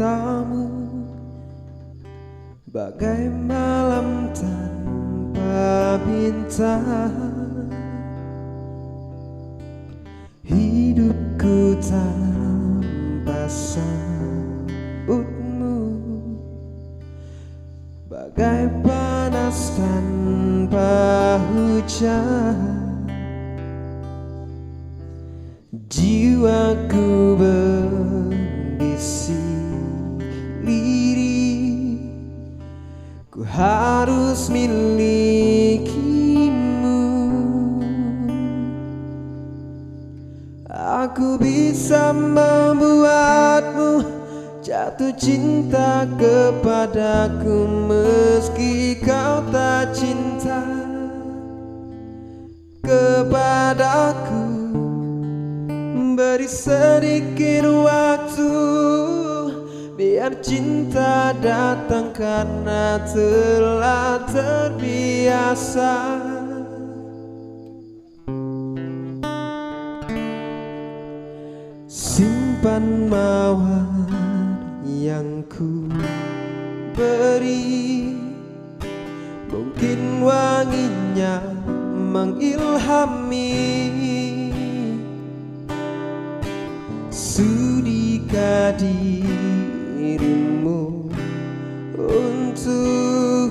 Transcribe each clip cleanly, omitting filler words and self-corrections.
cintamu, bagai malam tanpa bintang. Hidupku tanpa sambutmu, bagai panas tanpa hujan. Jiwaku berbisik lirih, ku harus milikimu. Aku bisa membuatmu jatuh cinta kepadaku, meski kau tak cinta kepadaku. Beri sedikit waktu, biar cinta datang karena telah terbiasa. Simpan mawar yang ku beri, mungkin wanginya mengilhami. Sudikah dirimu untuk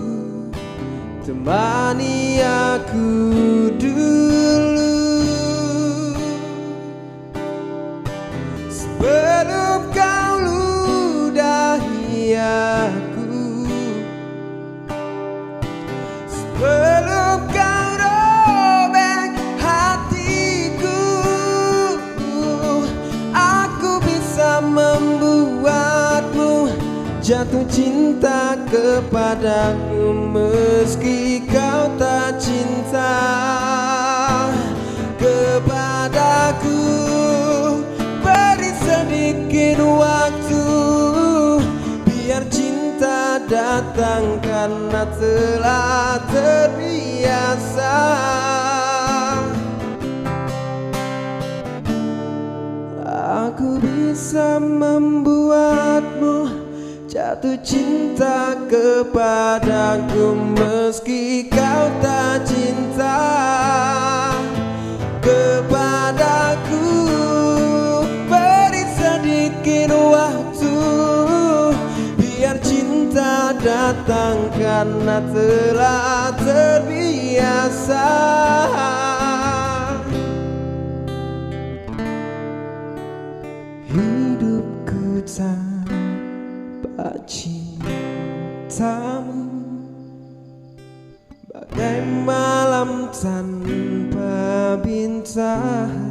temani aku dulu, sebelum kau ludahi aku, sebelum kau robek hatiku. Aku bisa membuatmu jatuh cinta kepadaku, meski kau tak cinta kepadaku. Beri sedikit waktu, biar cinta datang karena telah terbiasa. Aku bisa membuatmu jatuh cinta kepadaku, meski kau tak cinta kepadaku. Beri sedikit waktu, biar cinta datang karena telah terbiasa. Hidupku tanpa cintamu, bagai malam tanpa bintang.